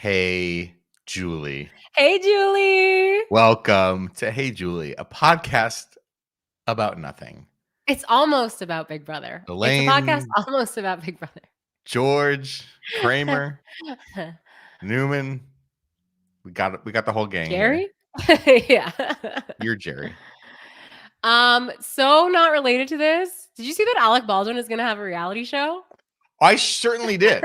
Hey, Julie. Hey, Julie. Welcome to Hey, Julie, a podcast about nothing. It's almost about Big Brother. It's a podcast Elaine, almost about Big Brother. George, Kramer, Newman. We got the whole gang here. Jerry? Yeah. You're Jerry. So not related to this. Did you see that Alec Baldwin is going to have a reality show? I certainly did.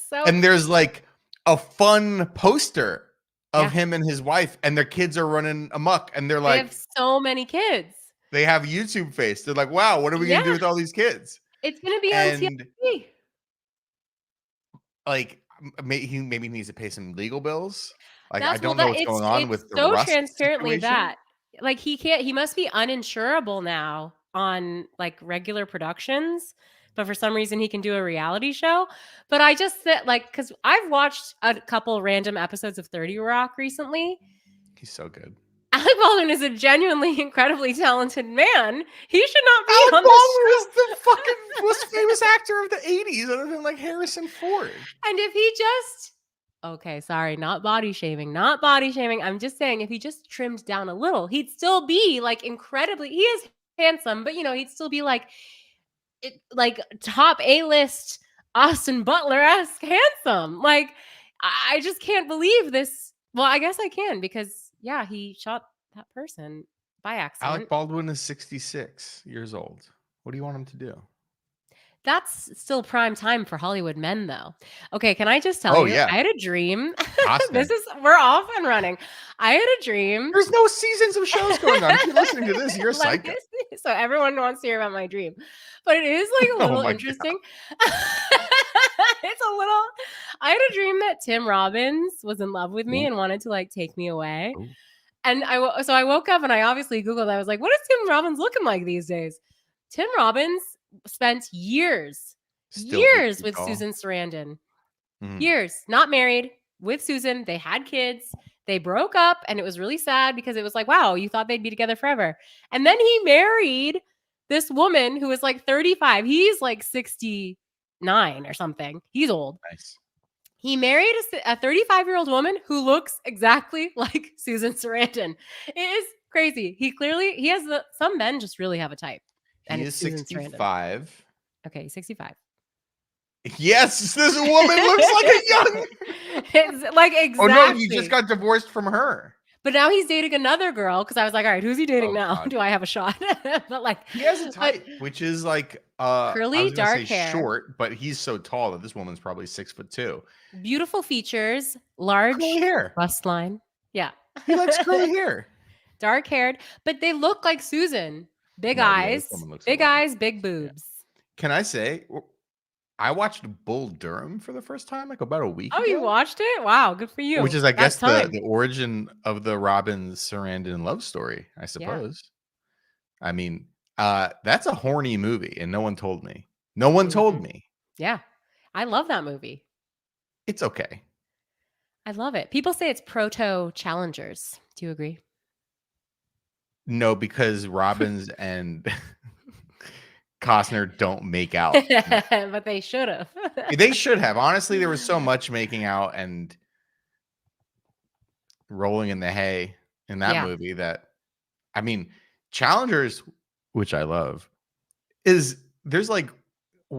So And there's like a fun poster of Yeah. him and his wife, and their kids are running amok, and they're they like, have so many kids. they have YouTube face. They're like, wow, what are we gonna do Yeah. with all these kids? It's going to be on And TLC. like, he maybe needs to pay some legal bills. Like, I That's don't know what's going on it's with the so Rust transparently situation. that like he must be uninsurable now on like regular productions, but for some reason he can do a reality show. But I just said like because I've watched a couple random episodes of 30 Rock recently. He's so good. Alec Baldwin is a genuinely incredibly talented man. He should not be Alec on Baldwin the is the fucking most famous actor of the 80s, other than like Harrison Ford. And if he just okay, sorry, not body shaming. I'm just saying if he just trimmed down a little, he'd still be like incredibly he is handsome, but he'd still be like top A-list Austin Butler-esque handsome. Like I just can't believe this. Well, I guess I can because yeah, he shot that person by accident. Alec Baldwin is 66 years old. What do you want him to do? That's still prime time for Hollywood men, though. Okay, can I just tell you? Yeah. I had a dream. Austin. We're off and running. I had a dream. There's no seasons of shows going on. If you're listening to this, you're a psycho. So everyone wants to hear about my dream. But it is like a little interesting. It's a little. I had a dream that Tim Robbins was in love with me and wanted to like take me away. Ooh. And I woke up and I obviously Googled. I was like, what is Tim Robbins looking like these days? Tim Robbins spent years with Susan Sarandon. Years, not married, with Susan. They had kids. They broke up, and it was really sad because it was like, wow, you thought they'd be together forever. And then he married this woman who was like 35. He's like 69 or something. He's old. Nice. He married a 35-year-old woman who looks exactly like Susan Sarandon. It is crazy. He has some men just really have a type. And he's 65. Okay, 65. Yes, this woman looks like a young. It's like exactly. Oh no, you just got divorced from her. But now he's dating another girl because I was like, all right, who's he dating now? God. Do I have a shot? But like, he has a type, which is like curly, dark hair, short, but he's so tall that this woman's probably 6'2". Beautiful features, large curly hair, bust line. Yeah, he likes curly hair, dark haired, but they look like Susan. Big eyes, big boobs. Yeah. Can I say? I watched Bull Durham for the first time like about a week ago. Oh, you watched it? Wow, good for you. Which is, I guess, the origin of the Robbins Sarandon love story, I suppose. Yeah. I mean, that's a horny movie, and no one told me. No one told me. Yeah, I love that movie. It's okay. I love it. People say it's proto Challengers. Do you agree? No, because Robbins and Costner don't make out. But they should have. They should have. Honestly, there was so much making out and rolling in the hay in that movie that, I mean, Challengers, which I love, there's like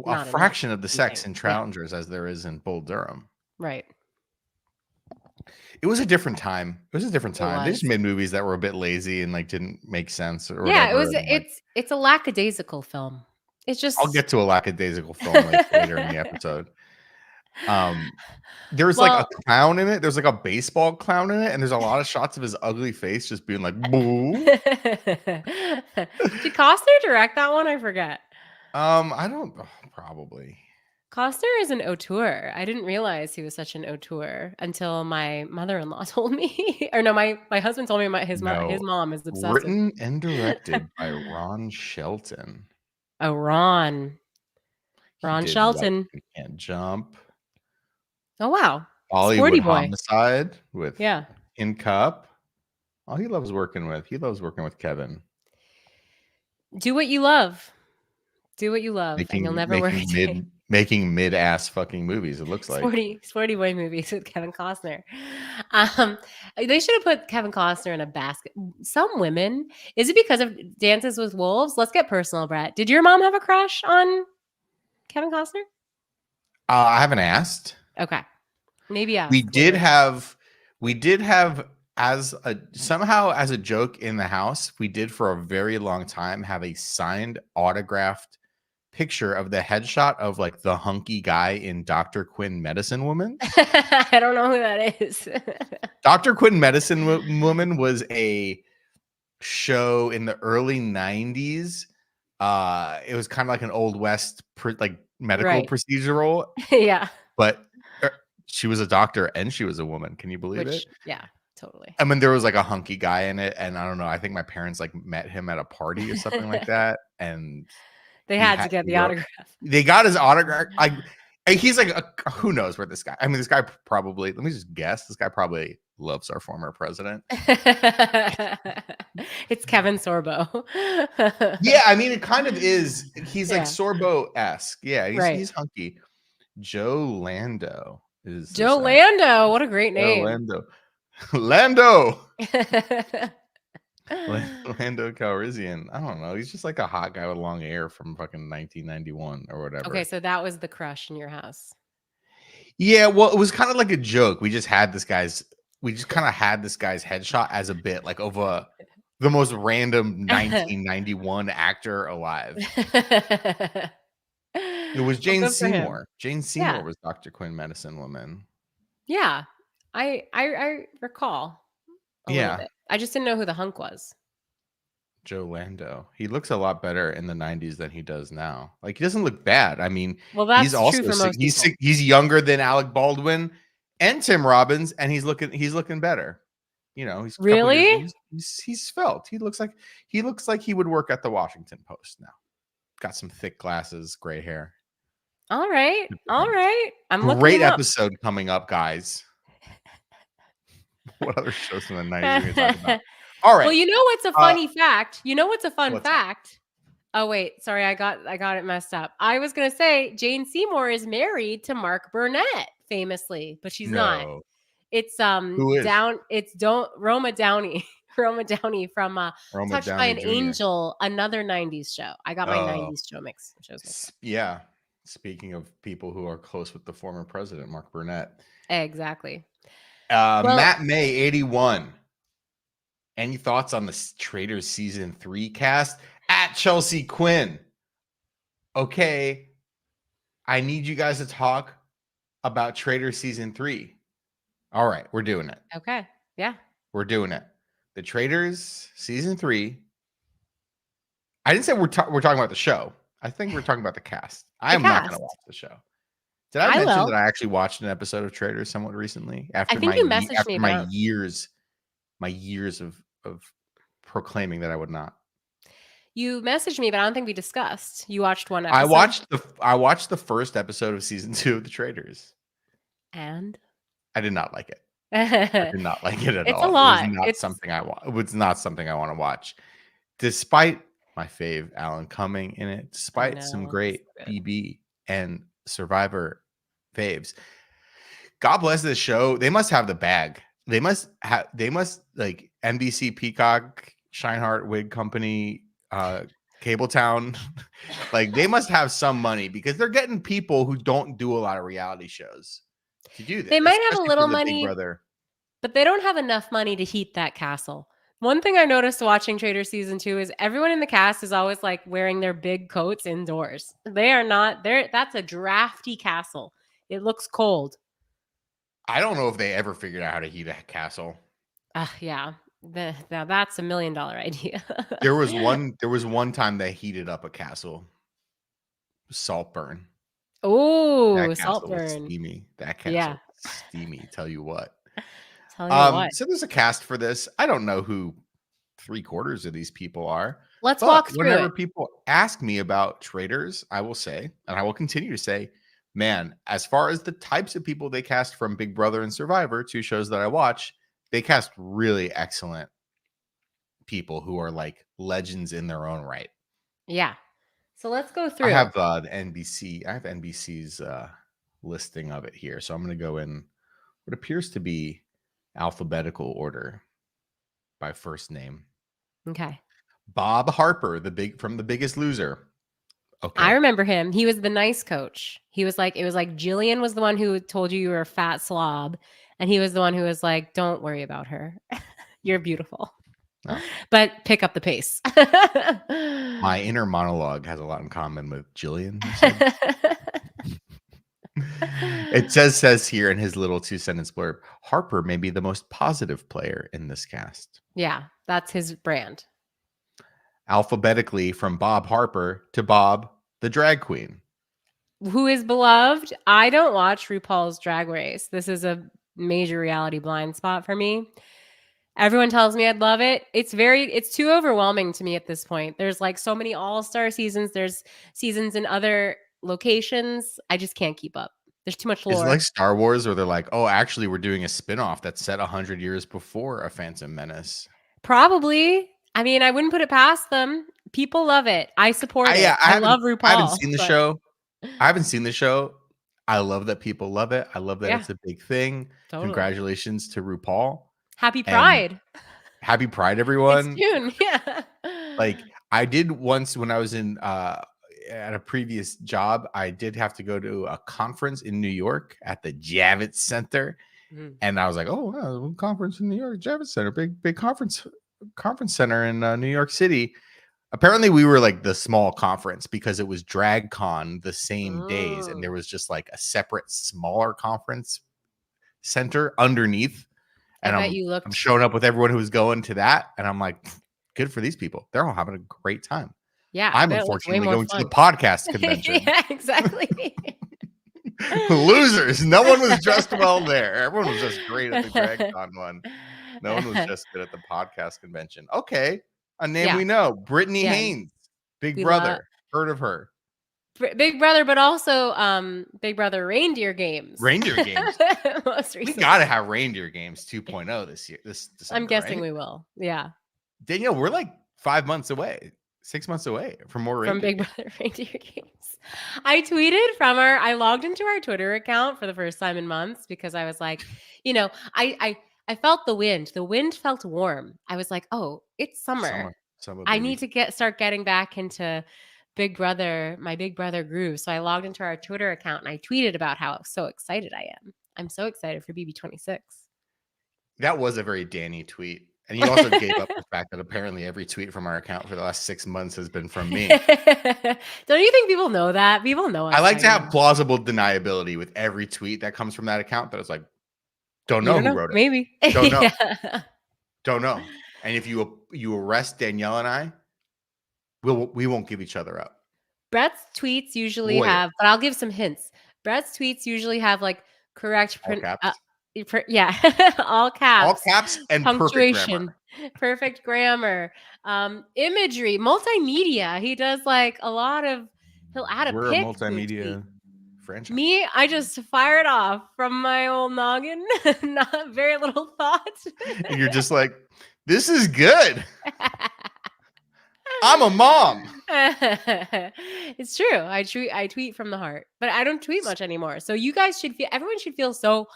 a fraction of the sex in Challengers as there is in Bull Durham. Right. It was a different time. They just made movies that were a bit lazy and like didn't make sense. Or whatever. It's a lackadaisical film. It's just. I'll get to a lackadaisical film later in the episode. There's like a clown in it. There's like a baseball clown in it, and there's a lot of shots of his ugly face just being like, boo. Did Costner direct that one? I forget. I don't. Probably. Costner is an auteur. I didn't realize he was such an auteur until my mother-in-law told me. Or no, my husband told me his mom is obsessed. Written and directed by Ron Shelton. Oh, Ron Shelton. You Can't Jump. Oh, wow. Hollywood Homicide with In Cup. Oh, he loves working with Kevin. Do what you love. And you'll never work making mid-ass fucking movies. It looks like sporty boy movies with Kevin Costner. They should have put Kevin Costner in a basket. Some women, is it because of Dances with Wolves? Let's get personal, Brett. Did your mom have a crush on Kevin Costner? I haven't asked. Okay, maybe ask. We did have as a joke in the house. We did for a very long time have a signed, autographed picture of the headshot of like the hunky guy in Dr. Quinn Medicine Woman. I don't know who that is. Dr. Quinn Medicine Woman was a show in the early 90s. It was kind of like an Old West medical procedural. Yeah. But she was a doctor and she was a woman. Can you believe it? Yeah, totally. I mean, there was like a hunky guy in it, and I don't know. I think my parents like met him at a party or something like that, and they had to get the autograph. They got his autograph. He's like, who knows where this guy? I mean, this guy probably. Let me just guess. This guy probably loves our former president. It's Kevin Sorbo. Yeah, I mean, it kind of is. He's like Sorbo-esque. Yeah, he's hunky. Joe Lando is Joe Lando. What a great name. Lando Calrissian. I don't know. He's just like a hot guy with long hair from fucking 1991 or whatever. Okay, so that was the crush in your house. Yeah, well, it was kind of like a joke. We just kind of had this guy's headshot as a bit, like of the most random 1991 actor alive. It was Jane Seymour. Jane Seymour was Dr. Quinn Medicine Woman. Yeah, I recall a little bit. I just didn't know who the hunk was. Joe Lando. He looks a lot better in the 90s than he does now. Like, he doesn't look bad. I mean, well, that's true for most people. He's younger than Alec Baldwin and Tim Robbins, and he's looking better. You know, he's really he's svelte. He looks like he would work at the Washington Post now. Got some thick glasses, gray hair. All right. I'm looking great episode coming up, guys. What other shows from the 90s are we going to talk about? All right. Well, you know what's a funny fact? You know what's a fun fact? Oh wait, sorry, I got it messed up. I was gonna say Jane Seymour is married to Mark Burnett, famously, but she's not. It's Who is? Roma Downey. Roma Downey from Touched by an Jr. Angel, another 90s show. I got my 90s shows mixed up. Yeah. Speaking of people who are close with the former president, Mark Burnett. Exactly. Matt May, 81. Any thoughts on the Traitors season 3 cast? At Chelsea Quinn. Okay. I need you guys to talk about Traitors season 3. All right. We're doing it. Okay. Yeah. We're doing it. The Traitors season 3. I didn't say we're talking about the show. I think we're talking about the cast. I am not going to watch the show. Did I mention that I actually watched an episode of Traitors somewhat recently? After my years of proclaiming that I would not. You messaged me, but I don't think we discussed. You watched one episode. I watched the first episode of season 2 of the Traitors. And I did not like it. I did not like it at all. It's a lot. It was not something I want to watch. Despite my fave Alan Cumming in it, despite some great BB and Survivor faves. God bless this show. They must have the bag. They must like NBC, Peacock, Shineheart, Wig Company, Cabletown. Like, they must have some money because they're getting people who don't do a lot of reality shows to do this. They might have a little money, but they don't have enough money to heat that castle. One thing I noticed watching Traitors season 2 is everyone in the cast is always like wearing their big coats indoors. They are not there. That's a drafty castle. It looks cold. I don't know if they ever figured out how to heat a castle. Yeah. Now that's $1 million idea. There was one time they heated up a castle. Saltburn. Oh, Saltburn. Steamy. That castle was steamy. Tell you what. So there's a cast for this. I don't know who 3/4 of these people are. Let's walk through whenever it. People ask me about Traitors, I will say, and I will continue to say, man, as far as the types of people they cast from Big Brother and Survivor, 2 shows that I watch, they cast really excellent people who are like legends in their own right. Yeah. So let's go through. I have the NBC. I have NBC's listing of it here. So I'm going to go in what appears to be alphabetical order by first name. Okay. Bob Harper, from The Biggest Loser. Okay. I remember him. He was the nice coach. He was like, it was like Jillian was the one who told you were a fat slob. And he was the one who was like, don't worry about her. You're beautiful. Oh. But pick up the pace. My inner monologue has a lot in common with Jillian. It says here in his little 2-sentence blurb, Harper may be the most positive player in this cast. Yeah, that's his brand. Alphabetically from Bob Harper to Bob, the drag queen. Who is beloved? I don't watch RuPaul's Drag Race. This is a major reality blind spot for me. Everyone tells me I'd love it. It's too overwhelming to me at this point. There's like so many all-star seasons. There's seasons in other locations. I just can't keep up. There's too much lore. Is it like Star Wars where they're like, oh, actually, we're doing a spinoff that's set 100 years before A Phantom Menace? Probably. I mean, I wouldn't put it past them. People love it. I support it. I love RuPaul. I haven't seen the show. I haven't seen the show. I love that people love it. I love that it's a big thing. Totally. Congratulations to RuPaul. Happy Pride. Happy Pride, everyone. It's June. Yeah. Like I did once when I was in at a previous job, I did have to go to a conference in New York at the Javits Center. Mm-hmm. And I was like, oh, wow, conference in New York, Javits Center, big conference center in New York City. Apparently we were like the small conference because it was DragCon the same days. And there was just like a separate smaller conference center underneath. And I'm showing up with everyone who was going to that. And I'm like, good for these people. They're all having a great time. Yeah. I'm unfortunately going to the podcast convention. Yeah, exactly. Losers. No one was dressed well there. Everyone was just great at the DragCon one. No one was just good at the podcast convention. Okay. A name we know. Brittany Haynes. Big Brother. Heard of her. Big Brother, but also Big Brother Reindeer Games. Reindeer Games. Most recently. We got to have Reindeer Games 2.0 this year. This December, I'm guessing we will. Yeah. Danielle, we're like 5 months away. 6 months away from more From Big Brother Reindeer Games. I logged into our Twitter account for the first time in months because I was like, I felt the wind. The wind felt warm. I was like, oh, it's summer. I need to start getting back into Big Brother, my Big Brother groove. So I logged into our Twitter account and I tweeted about how so excited I am. I'm so excited for BB26. That was a very Dani tweet. And you also gave up the fact that apparently every tweet from our account for the last 6 months has been from me. Don't you think people know that? People know us. I like to have plausible deniability with every tweet that comes from that account. That it's like, don't know who wrote it. Maybe. Don't know. Don't know. And if you arrest Danielle and I, we won't give each other up. Brett's tweets usually have, but I'll give some hints. Brett's tweets usually have like correct all caps and punctuation, perfect grammar, imagery, multimedia. He does like a lot of. He'll add a pic. We're a multimedia franchise. Me, I just fire it off from my old noggin. Not very little thought. And you're just like, this is good. I'm a mom. It's true. I tweet from the heart, but I don't tweet much anymore. So you guys everyone should feel so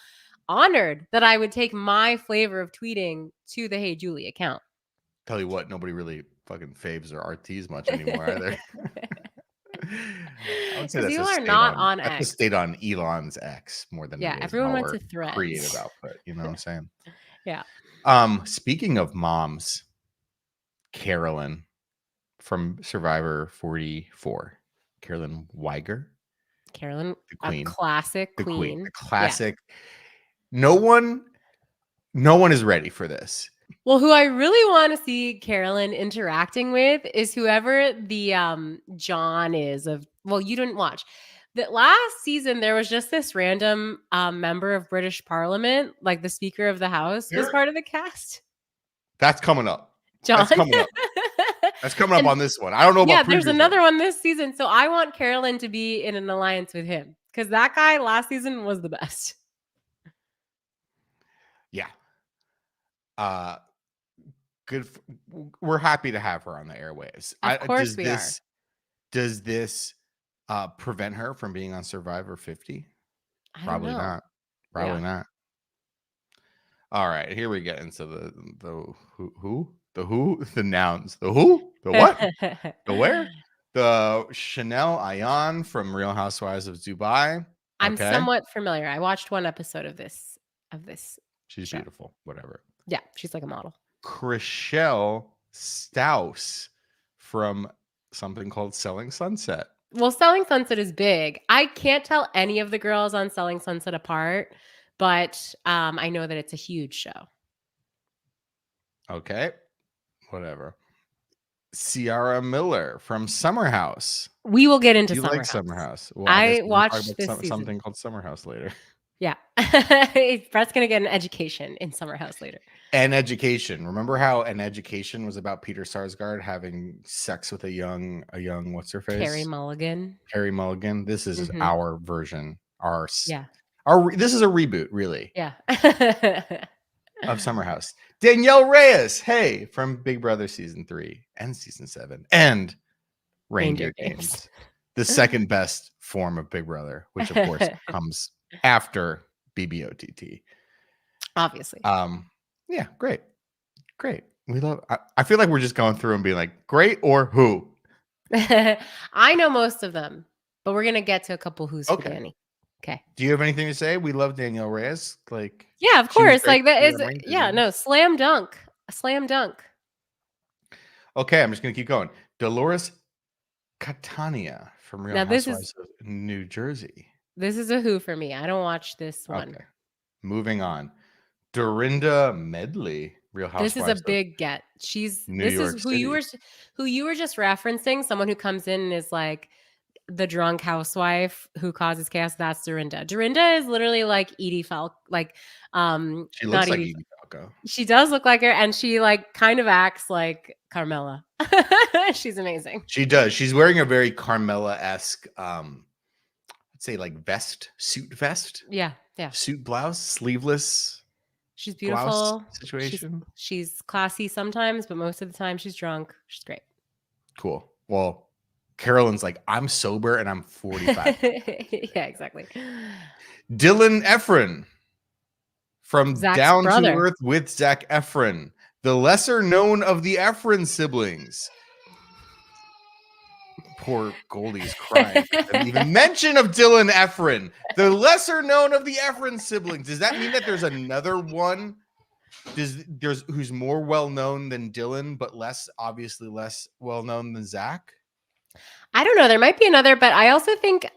honored that I would take my flavor of tweeting to the Hey Julie account. Tell you what, nobody really fucking faves or RTs much anymore either. I would say that's you are not on X. That's stayed on Elon's X more than everyone went to Threads. Creative output, you know what I'm saying? Yeah. Speaking of moms, Carolyn from Survivor 44, Carolyn Weiger. Carolyn, the queen, a classic queen, the classic. Yeah. No one is ready for this. Well, who I really want to see Carolyn interacting with is whoever the John is of. Well, you didn't watch. The last season, there was just this random member of British Parliament, like the Speaker of the House, was part of the cast. That's coming up. John. That's coming up. That's coming up on this one. I don't know about. Yeah, there's another one this season, so I want Carolyn to be in an alliance with him because that guy last season was the best. Yeah. Good. We're happy to have her on the airwaves. Of course we are. Does this prevent her from being on Survivor 50? Probably not. Probably not. All right, here we get into the the nouns, the who, the what, the where, the Chanel Ayan from Real Housewives of Dubai. I'm somewhat familiar. I watched one episode of this. She's show. Beautiful. Whatever. Yeah, she's like a model. Chrishell Stause from something called Selling Sunset. Well, Selling Sunset is big. I can't tell any of the girls on Selling Sunset apart, but I know that it's a huge show. Okay. Whatever. Ciara Miller from Summer House. We will get into Summer House. Well, I watched this season. Something called Summer House later. Yeah. Brett's going to get an education in Summer House later. An Education. Remember how An Education was about Peter Sarsgaard having sex with a young what's her face? Carey Mulligan. This is our version. This is a reboot, really. Yeah. Of Summer House. Danielle Reyes, hey, from Big Brother season 3 and season 7 and Reindeer Games. The second best form of Big Brother, which of course comes after BBOTT. Obviously. Yeah, great. We love. I feel like we're just going through and being like, great or who. I know most of them, but we're gonna get to a couple who's for Dani. Okay. Do you have anything to say? We love Danielle Reyes. Like, yeah, of course. Like that is slam dunk. A slam dunk. Okay, I'm just gonna keep going. Dolores Catania from Real Housewives of New Jersey. This is a who for me. I don't watch this one. Okay. Moving on. Dorinda Medley, Real Housewives. This is a big get. Who you were just referencing, someone who comes in and is like the drunk housewife who causes chaos. That's Dorinda. Dorinda is literally like Edie Falco. Like she looks like Edie Falco. She does look like her, and she like kind of acts like Carmella. She's amazing. She does. She's wearing a very Carmella-esque I'd say like suit vest. Yeah. Suit blouse, sleeveless. She's beautiful. Situation. She's classy sometimes, but most of the time she's drunk. She's great. Cool. Well, Carolyn's like, I'm sober and I'm 45. Yeah, exactly. Dylan Efron from Zach's Down brother. to Earth with Zac Efron, the lesser known of the Efron siblings. Poor Goldie's crying. Even mention of Dylan Efron, the lesser known of the Efron siblings. Does that mean that there's another one? There's who's more well known than Dylan, but obviously less well known than Zach? I don't know. There might be another, but I think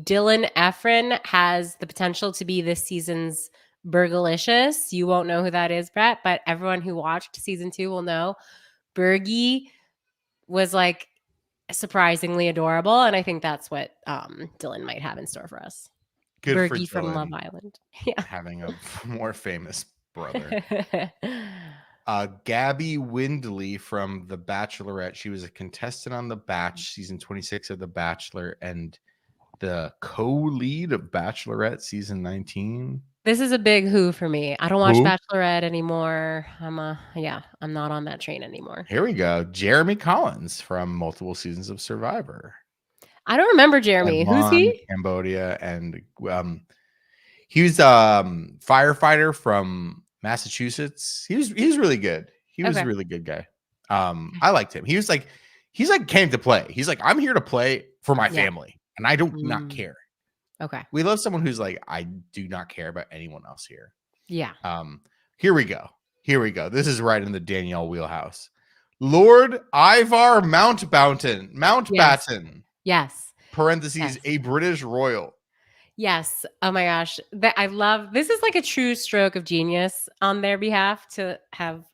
Dylan Efron has the potential to be this season's Burgalicious. You won't know who that is, Brett, but everyone who watched season 2 will know. Bergie was like surprisingly adorable, and I think that's what Dylan might have in store for us. Good Bergie for Dylan, from Love Island. Yeah. Having a more famous brother. Gabby Windley from The Bachelorette. She was a contestant on The Batch, season 26 of The Bachelor, and the co-lead of Bachelorette season 19. This is a big who for me. I don't watch Bachelorette anymore. I'm not on that train anymore. Here we go. Jeremy Collins from multiple seasons of Survivor. I don't remember Jeremy. Who's he? Cambodia, and he was firefighter from Massachusetts. He was really good. He was a really good guy. I liked him. He's like came to play. He's like, I'm here to play for my family, and I don't not care. Okay. We love someone who's like, I do not care about anyone else here. Yeah. Here we go. This is right in the Danielle wheelhouse. Lord Ivar Mountbatten. Yes. Parentheses, a British royal. Yes. Oh my gosh. I love this is like a true stroke of genius on their behalf to have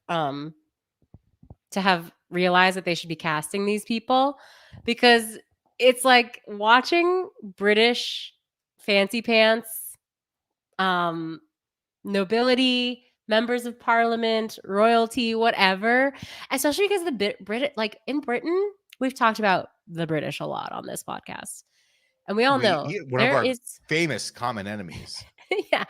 realized that they should be casting these people, because it's like watching British fancy pants, nobility, members of parliament, royalty, whatever. Especially because like in Britain, we've talked about the British a lot on this podcast, and we all know one of our famous common enemies. Yeah,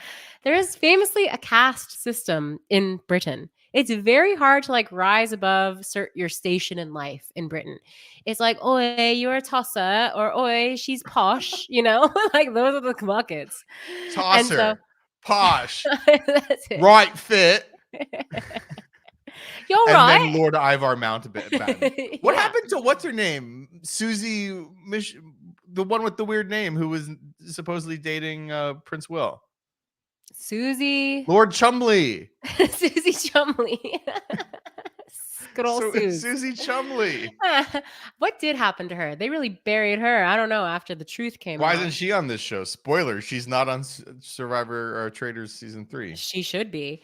there is famously a caste system in Britain. It's very hard to like rise above your station in life in Britain. It's like, oi, you're a tosser, or oi, she's posh, you know? Like those are the buckets. And so Tosser, posh, that's it. right fit. You're and right. then Lord Ivar Mountbatten. What happened to what's her name? Susie, the one with the weird name who was supposedly dating Prince Will. Susie. Lord Chumley. Susie Chumley. Susie Chumley. What did happen to her? They really buried her. I don't know. After the truth came out. Why isn't she on this show? Spoiler: she's not on Survivor or Traitors season 3. She should be.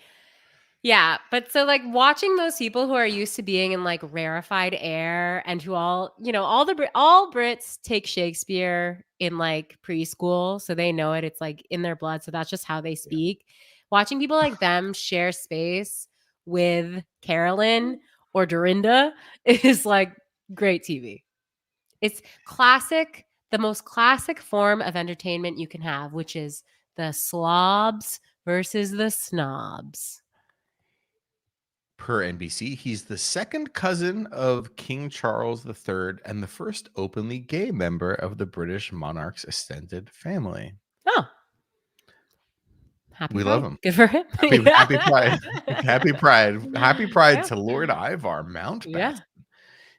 Yeah, but so like watching those people who are used to being in like rarefied air and who all, you know, all Brits take Shakespeare in like preschool, so they know it. It's like in their blood, so that's just how they speak. Yeah. Watching people like them share space with Carolyn or Dorinda is like great TV. It's classic, the most classic form of entertainment you can have, which is the slobs versus the snobs. Per NBC, he's the second cousin of King Charles III and the first openly gay member of the British monarch's extended family. Oh. Happy we Pride. Love him. Good for him. Happy Pride. Happy Pride. Happy Pride to Lord Ivar Mountbatten. Yeah.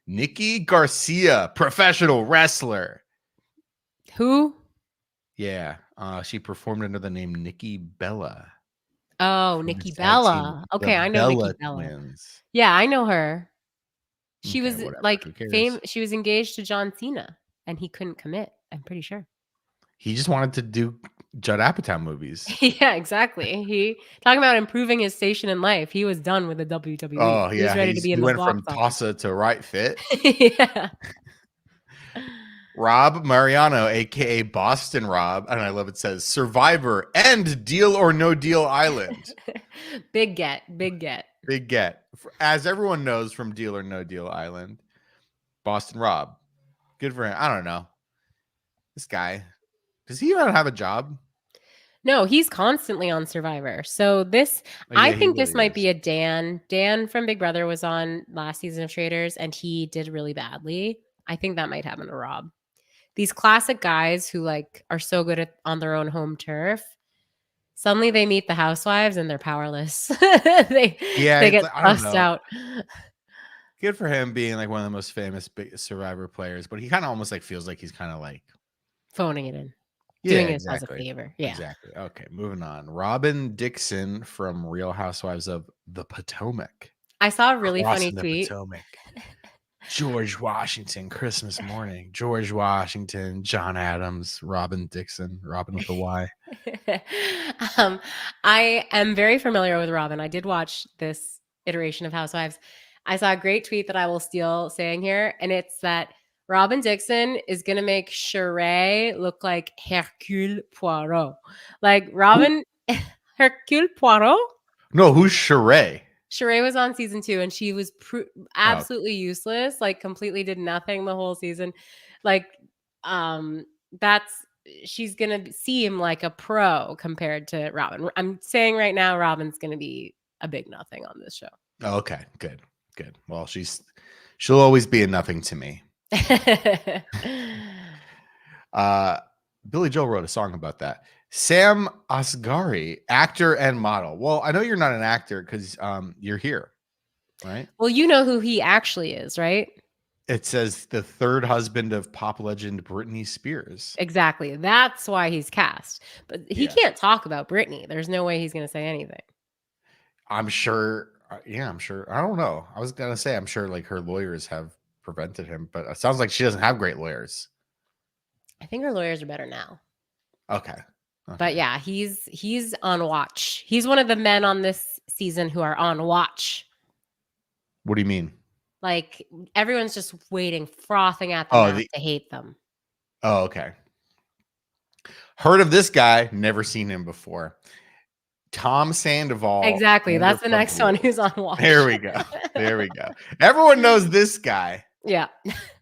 Nikki Garcia, professional wrestler. Who? Yeah. She performed under the name Nikki Bella. Oh, Nikki Bella. Okay, I know Nikki Bella. Twins. Yeah, I know her. She was like famous. She was engaged to John Cena, and he couldn't commit. I'm pretty sure. He just wanted to do Judd Apatow movies. Yeah, exactly. He talking about improving his station in life. He was done with the WWE. Oh yeah, he was ready to be in the box. He went from Tossa to Right Fit. Yeah. Rob Mariano, aka Boston Rob, and I love it says Survivor and Deal or No Deal Island. Big get. As everyone knows from Deal or No Deal Island, Boston Rob. Good for him. I don't know. This guy, does he even have a job? No, he's constantly on Survivor. So this, I think this might be a Dan. Dan from Big Brother was on last season of Traitors, and he did really badly. I think that might happen to Rob. These classic guys who like are so good on their own home turf, suddenly they meet the housewives and they're powerless. they get tossed out. Good for him being like one of the most famous Survivor players, but he kind of almost like feels like he's kind of like phoning it in. Doing it as a favor. Yeah. Exactly. Okay, moving on. Robin Dixon from Real Housewives of the Potomac. I saw a really funny tweet. Potomac. George Washington, Christmas morning. George Washington, John Adams, Robin Dixon, Robin with a Y. I am very familiar with Robin. I did watch this iteration of Housewives. I saw a great tweet that I will steal saying here, and it's that Robin Dixon is going to make Sheree look like Hercule Poirot. Like Robin, Hercule Poirot? No, who's Sheree? Sheree was on season 2 and she was absolutely useless, like completely did nothing the whole season. Like, she's going to seem like a pro compared to Robin. I'm saying right now, Robin's going to be a big nothing on this show. Okay, good. Well, she'll always be a nothing to me. Billy Joel wrote a song about that. Sam Asghari, actor and model. Well, I know you're not an actor because you're here, right? Well, you know who he actually is, right? It says the third husband of pop legend Britney Spears. Exactly. That's why he's cast. But he can't talk about Britney. There's no way he's going to say anything. I'm sure. Yeah, I'm sure. I don't know. I was going to say, I'm sure like her lawyers have prevented him, but it sounds like she doesn't have great lawyers. I think her lawyers are better now. Okay. But yeah, he's on watch. He's one of the men on this season who are on watch. What do you mean? Like everyone's just waiting, frothing at them to hate them. Oh, okay. Heard of this guy, never seen him before. Tom Sandoval. Exactly. That's the next one who's on watch. There we go. Everyone knows this guy. Yeah.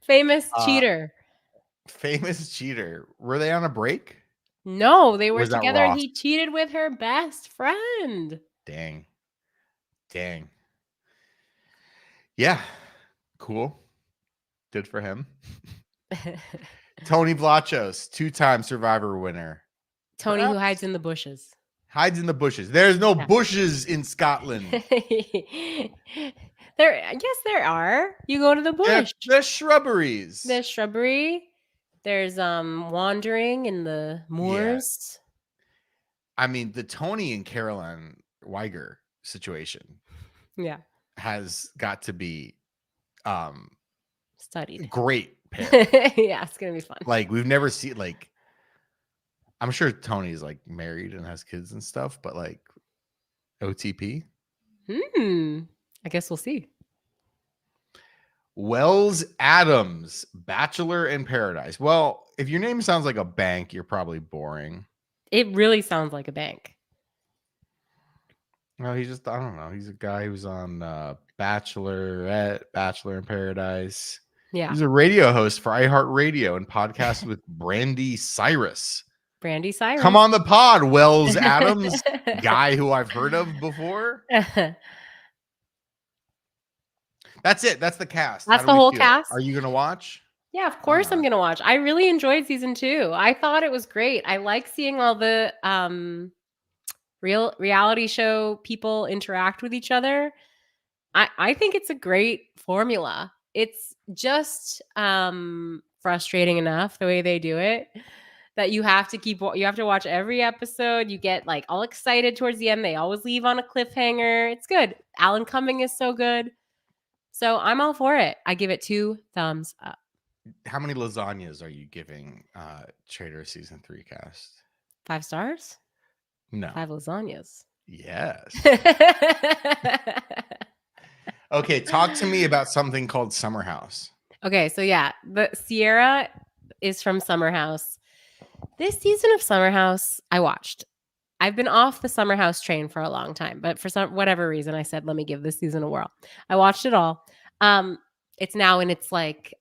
Famous cheater. Famous cheater. Were they on a break? No, they were together and he cheated with her best friend. Dang. Yeah. Cool. Good for him. Tony Vlachos, 2-time Survivor winner. Tony, who hides in the bushes. Hides in the bushes. There's no bushes in Scotland. There are. You go to the bush. There's shrubberies. There's shrubbery. There's wandering in the moors. Yeah. I mean, the Tony and Caroline Weiger situation. Yeah. Has got to be studied. Great pair. Yeah, it's gonna be fun. Like we've never seen like I'm sure Tony's like married and has kids and stuff, but like OTP. I guess we'll see. Wells Adams, Bachelor in Paradise. Well, if your name sounds like a bank, you're probably boring. It really sounds like a bank. No, I don't know. He's a guy who's on Bachelorette, Bachelor in Paradise. Yeah. He's a radio host for iHeartRadio and podcasts with Brandy Cyrus. Brandy Cyrus. Come on the pod, Wells Adams, guy who I've heard of before. That's it. That's the cast. That's the whole cast. Are you going to watch? Yeah, of course I'm going to watch. I really enjoyed season 2. I thought it was great. I like seeing all the real reality show people interact with each other. I think it's a great formula. It's just frustrating enough the way they do it that you have to watch every episode. You get like all excited towards the end. They always leave on a cliffhanger. It's good. Alan Cumming is so good. So I'm all for it. I give it 2 thumbs up. How many lasagnas are you giving Traitors season 3 cast? 5 stars? No. 5 lasagnas. Yes. Okay, talk to me about something called Summer House. Okay, so yeah, the Sierra is from Summer House. This season of Summer House, I watched. I've been off the Summer House train for a long time, but for whatever reason, I said, let me give this season a whirl. I watched it all. It's now in its like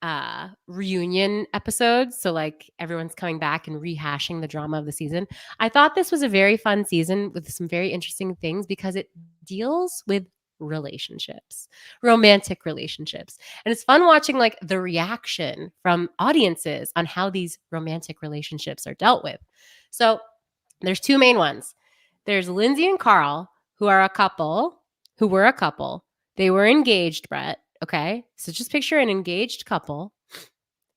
reunion episodes. So like everyone's coming back and rehashing the drama of the season. I thought this was a very fun season with some very interesting things because it deals with relationships, romantic relationships. And it's fun watching like the reaction from audiences on how these romantic relationships are dealt with. So there's 2 main ones. There's Lindsay and Carl, who were a couple. They were engaged, Brett. Okay. So just picture an engaged couple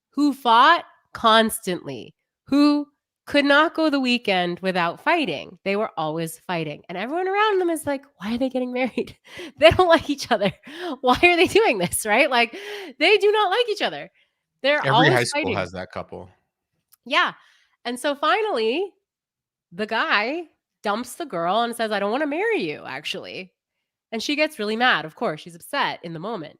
who fought constantly, who could not go the weekend without fighting. They were always fighting. And everyone around them is like, why are they getting married? They don't like each other. Why are they doing this? Right? Like they do not like each other. They're Every always high school fighting. has that couple. Yeah. And so finally, the guy dumps the girl and says, I don't want to marry you, actually. And she gets really mad. Of course, she's upset in the moment.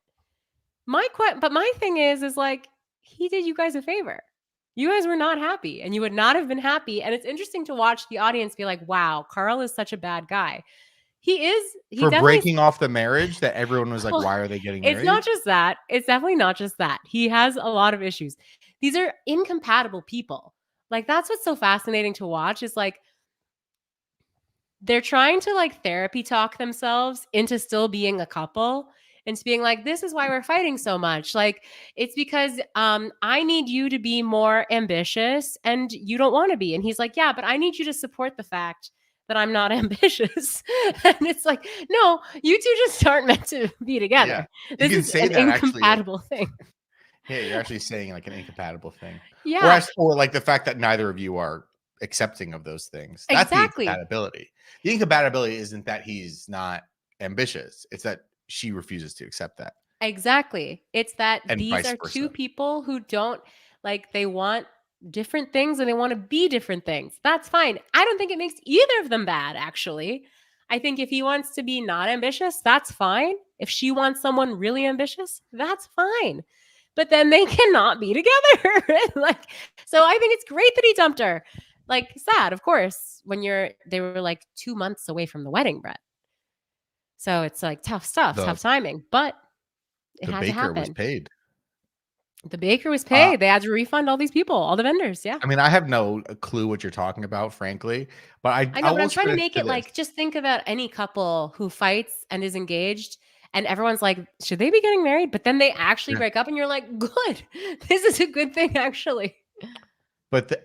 But my thing is like, he did you guys a favor. You guys were not happy and you would not have been happy. And it's interesting to watch the audience be like, wow, Carl is such a bad guy. He for breaking off the marriage that everyone was like, why are they getting married? It's not just that. It's definitely not just that. He has a lot of issues. These are incompatible people. Like, that's what's so fascinating to watch is like, they're trying to like therapy talk themselves into still being a couple and to being like, this is why we're fighting so much. Like, it's because I need you to be more ambitious and you don't want to be. And he's like, yeah, but I need you to support the fact that I'm not ambitious. And it's like, no, you two just aren't meant to be together. Yeah. This is an incompatible thing. Yeah, you're actually saying like an incompatible thing. Yeah. Or like the fact that neither of you are accepting of those things. That's exactly the incompatibility. The incompatibility isn't that he's not ambitious. It's that she refuses to accept that. Exactly. It's that these are two people who don't like, they want different things and they want to be different things. That's fine. I don't think it makes either of them bad, actually. I think if he wants to be not ambitious, that's fine. If she wants someone really ambitious, that's fine. But then they cannot be together. Like, so I think it's great that he dumped her. Like, sad, of course, when they were like 2 months away from the wedding, Brett. So it's like tough stuff, tough timing, but it had to happen. The baker was paid. The baker was paid. They had to refund all these people, all the vendors. Yeah. I mean, I have no clue what you're talking about, frankly, but I know, but I'm trying to make it like, just think about any couple who fights and is engaged And everyone's like, should they be getting married? But then they actually break up and you're like, good. This is a good thing, actually. But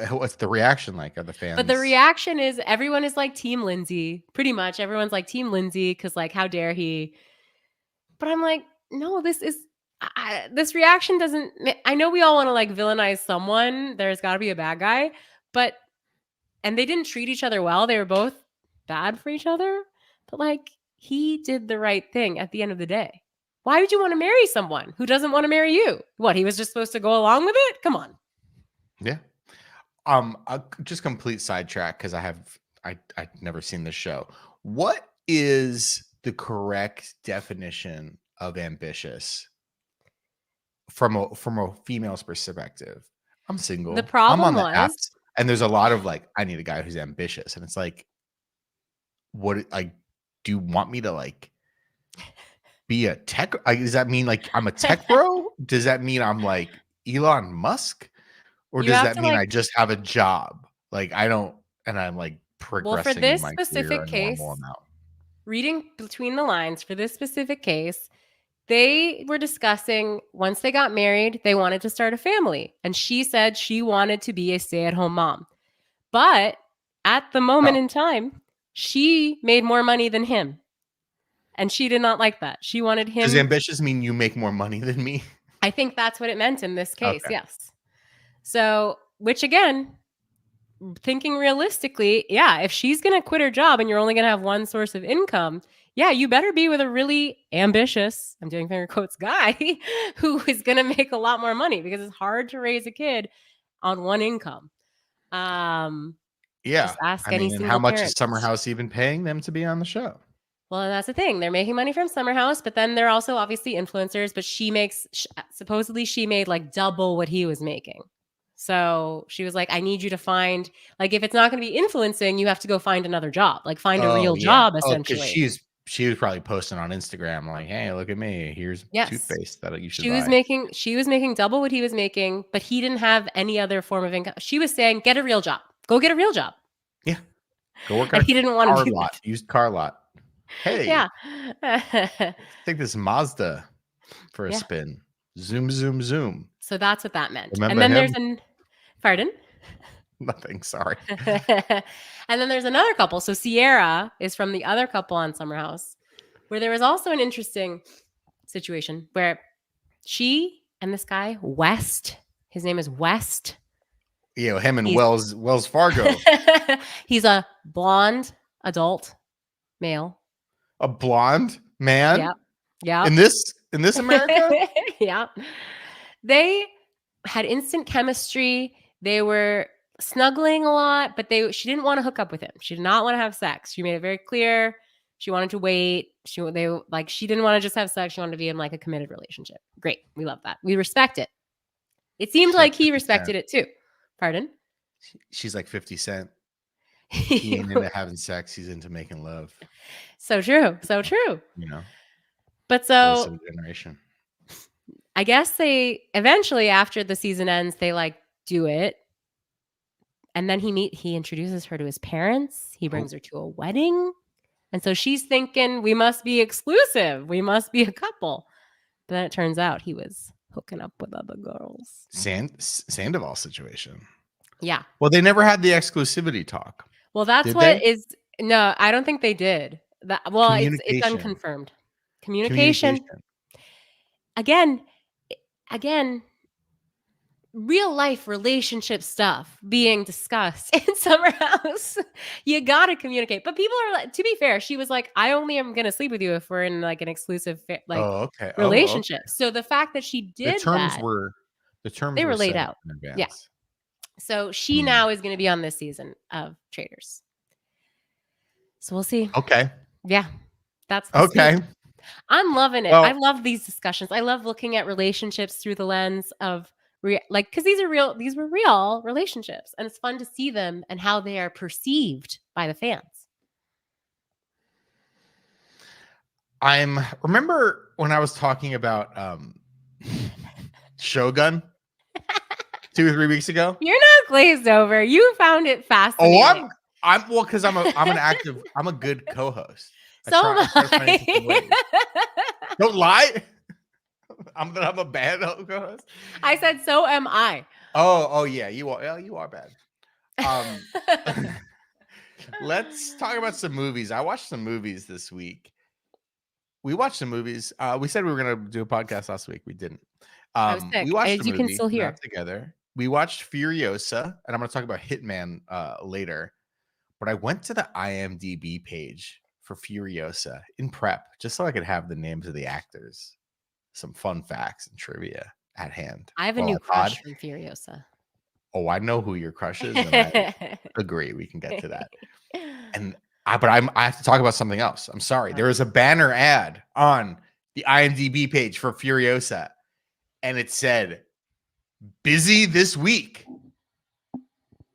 what's the reaction like of the fans? But the reaction is everyone is like Team Lindsay. Pretty much everyone's like Team Lindsay because like, how dare he? But I'm like, no, this reaction doesn't. I know we all want to like villainize someone. There's got to be a bad guy, and they didn't treat each other well. They were both bad for each other. But like, he did the right thing at the end of the day. Why would you want to marry someone who doesn't want to marry you? What, he was just supposed to go along with it? Come on. Yeah. Just complete sidetrack because I've never seen this show. What is the correct definition of ambitious from a female's perspective? I'm single. The problem I'm on the apps, and there's a lot of like, I need a guy who's ambitious, and it's like, what? Like, do you want me to like be a tech? Does that mean like I'm a tech bro? Does that mean I'm like Elon Musk? Or does that mean I just have a job? Like I don't, and I'm like progressing. Well, for this specific case, reading between the lines, for this specific case, they were discussing once they got married, they wanted to start a family. And she said she wanted to be a stay-at-home mom. But at the moment in time, she made more money than him. And she did not like that. She wanted him. Does ambitious mean you make more money than me? I think that's what it meant in this case, yes. So, which again, thinking realistically, yeah, if she's going to quit her job and you're only going to have one source of income, yeah, you better be with a really ambitious, I'm doing finger quotes, guy who is going to make a lot more money because it's hard to raise a kid on one income. Yeah. Just ask any single how much parent. is Summer House even paying them to be on the show? Well, and that's the thing. They're making money from Summer House, but then they're also obviously influencers, but supposedly she made like double what he was making. So she was like, I need you to find, like, if it's not going to be influencing, you have to go find another job, like find a real job, essentially. She was probably posting on Instagram like, hey, look at me. Here's toothpaste that you should buy. She was making double what he was making, but he didn't have any other form of income. She was saying, get a real job. Go get a real job. Yeah. Go work on he didn't want to do lot. Used car lot. Hey. Yeah. Take this Mazda for a spin. Zoom, zoom, zoom. So that's what that meant. Remember and then him? Pardon? Nothing, sorry. And then there's another couple. So Sierra is from the other couple on Summer House, where there was also an interesting situation where she and this guy, West, his name is West. Yeah, him and Wells Fargo. He's a blonde adult male. A blonde man? Yeah. Yeah. In this America? Yeah. They had instant chemistry. They were snuggling a lot, but she didn't want to hook up with him. She did not want to have sex. She made it very clear. She wanted to wait. She didn't want to just have sex. She wanted to be in like a committed relationship. Great. We love that. We respect it. It seemed like he respected it too. Pardon? She's like 50 Cent. He ain't into having sex. He's into making love. So true. So true. You know. But so generation. I guess they eventually, after the season ends, they like do it. And then he introduces her to his parents. He brings her to a wedding. And so she's thinking, we must be exclusive. We must be a couple. But then it turns out he was hooking up with other girls. Sandoval situation. Yeah. Well, they never had the exclusivity talk. Well, that's what is. No, I don't think they did. It's unconfirmed. Communication. Again, real life relationship stuff being discussed in Summer House. You got to communicate. But people are like, to be fair, she was like, I only am going to sleep with you if we're in like an exclusive relationship. So the fact that she did the terms were laid out. Yeah. So she now is going to be on this season of Traitors. So we'll see. Okay. Yeah. That's okay. Season. I'm loving it. Well, I love these discussions. I love looking at relationships through the lens of because these were real relationships, and it's fun to see them and how they are perceived by the fans. Remember when I was talking about Shogun 2 or 3 weeks ago? You're not glazed over. You found it fascinating. Because I'm a good co-host. So am I. Don't lie. I'm a bad co-host. I said, so am I. Oh yeah, you are. You are bad. Let's talk about some movies. I watched some movies this week. We watched some movies. We said we were gonna do a podcast last week. We didn't. I was sick, We watched as a you movie, can still hear. not together. We watched Furiosa, and I'm gonna talk about Hitman later. But I went to the IMDb page for Furiosa in prep, just so I could have the names of the actors, some fun facts and trivia at hand. I have a new crush from Furiosa. Oh, I know who your crush is, and I agree. We can get to that. And I have to talk about something else. I'm sorry. There is a banner ad on the IMDb page for Furiosa, and it said, "Busy this week."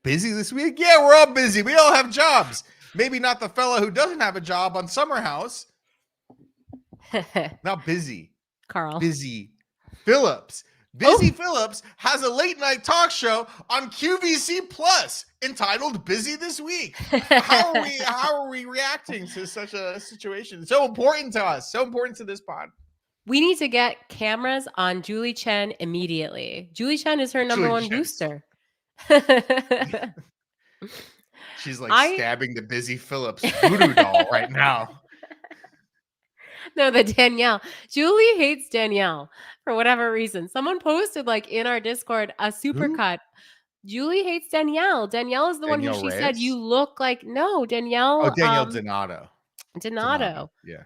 Busy this week? Yeah, we're all busy. We all have jobs. Maybe not the fella who doesn't have a job on Summer House. Not busy. Carl. Busy Phillips. Busy Phillips has a late night talk show on QVC Plus entitled "Busy This Week." How are we reacting to such a situation? It's so important to us. So important to this pod. We need to get cameras on Julie Chen immediately. Julie Chen is her number one booster. She's like stabbing the Busy Phillips voodoo doll right now. No, the Danielle. Julie hates Danielle for whatever reason. Someone posted like in our Discord a supercut. Julie hates Danielle. Danielle is the one who she said you look like. No, Danielle. Oh, Danielle Donato. Donato. Yeah.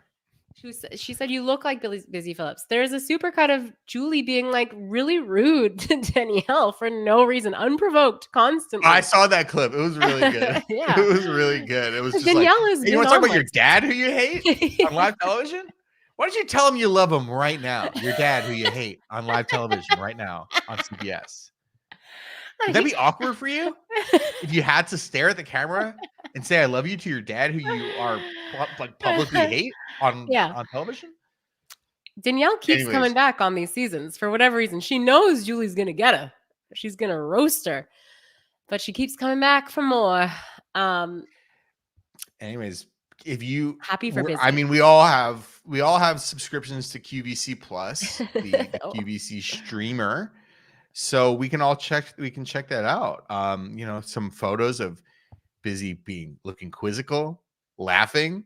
She said you look like Busy Phillips. There's a supercut of Julie being like really rude to Danielle for no reason, unprovoked, constantly. I saw that clip. It was really good. Yeah, it was really good. It was just Danielle like, is. Hey, you want to talk about your dad who you hate on live television? Why don't you tell him you love him right now? Your dad who you hate on live television right now on CBS. Would that be awkward for you if you had to stare at the camera and say "I love you" to your dad who you are like publicly hate on television? Danielle keeps coming back on these seasons for whatever reason. She knows Julie's gonna get her. She's gonna roast her, but she keeps coming back for more. Anyways, if you happy for business, I mean, we all have subscriptions to QVC Plus, the QVC streamer. So we can check that out. Some photos of Busy looking quizzical, laughing,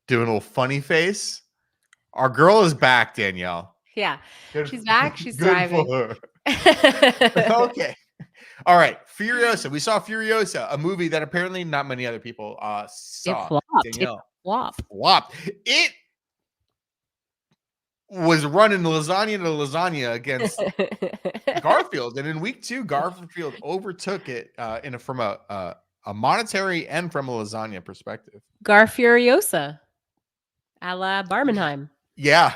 doing a little funny face. Our girl is back, Danielle. Yeah, she's back. She's driving. For her. Okay. All right. Furiosa. We saw Furiosa, a movie that apparently not many other people saw. It flopped. Danielle. Flopped. It was running lasagna to lasagna against Garfield, and in week 2, Garfield overtook it from a monetary and from a lasagna perspective. Garfuriosa, a la Barmenheim. Yeah.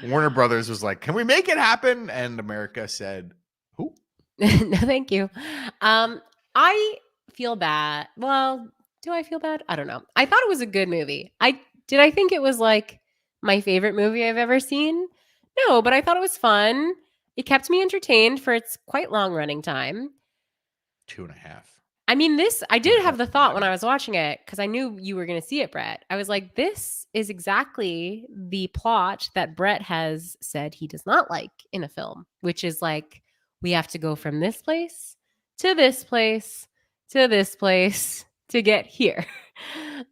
Warner Brothers was like, "Can we make it happen?" And America said, "Who?" No, thank you. I feel bad. Well, do I feel bad? I don't know. I thought it was a good movie. I think it was like my favorite movie I've ever seen? No, but I thought it was fun. It kept me entertained for its quite long running time. 2.5. I mean, I did have the thought when I was watching it, because I knew you were going to see it, Brett. I was like, this is exactly the plot that Brett has said he does not like in a film, which is like, we have to go from this place to this place to this place to get here.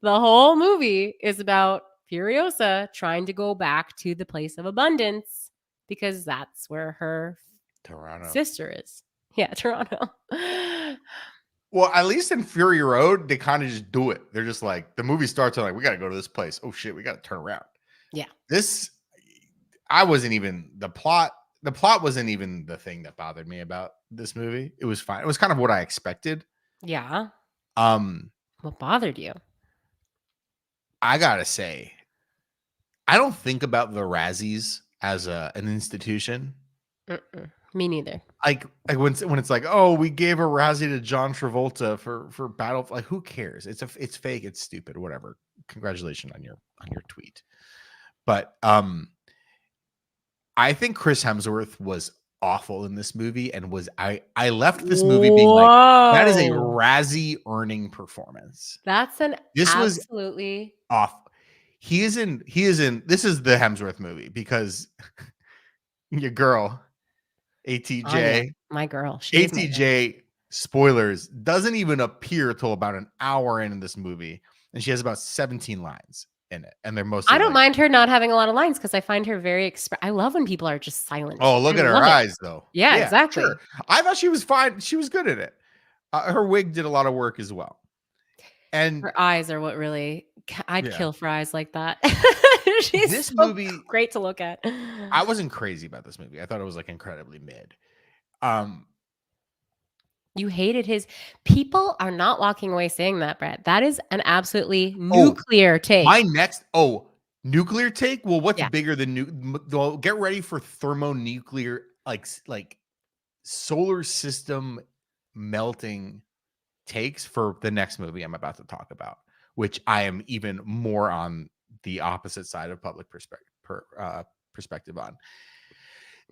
The whole movie is about Furiosa trying to go back to the place of abundance because that's where her sister is. Yeah, Toronto. Well, at least in Fury Road, they kind of just do it. They're just like, the movie starts and like, we got to go to this place. Oh shit, we got to turn around. Yeah. The plot wasn't even the thing that bothered me about this movie. It was fine. It was kind of what I expected. Yeah. What bothered you? I gotta say, I don't think about the Razzies as an institution. Me neither. Like when it's like, oh, we gave a Razzie to John Travolta for Battle. Like, who cares? It's fake. It's stupid. Whatever. Congratulations on your tweet. But I think Chris Hemsworth was awful in this movie, and I left this movie being like, that is a Razzie earning performance. This absolutely was off. He is in this is the Hemsworth movie because your girl ATJ, Anya, my girl, ATJ, spoilers, doesn't even appear till about an hour in this movie, and she has about 17 lines in it, and they're mostly. I don't mind her not having a lot of lines because I find her very I love when people are just silent. Oh, look at her eyes, though. Yeah, exactly. Sure. I thought she was fine. She was good at it. Her wig did a lot of work as well, and her eyes are what really I'd kill for eyes like that. She's this so movie great to look at. I wasn't crazy about this movie. I thought it was like incredibly mid. You hated his. People are not walking away saying that, Brett. That is an absolutely nuclear take. My next nuclear take. Well, what's bigger than well, get ready for thermonuclear, like solar system melting takes for the next movie I'm about to talk about, which I am even more on the opposite side of public perspective on.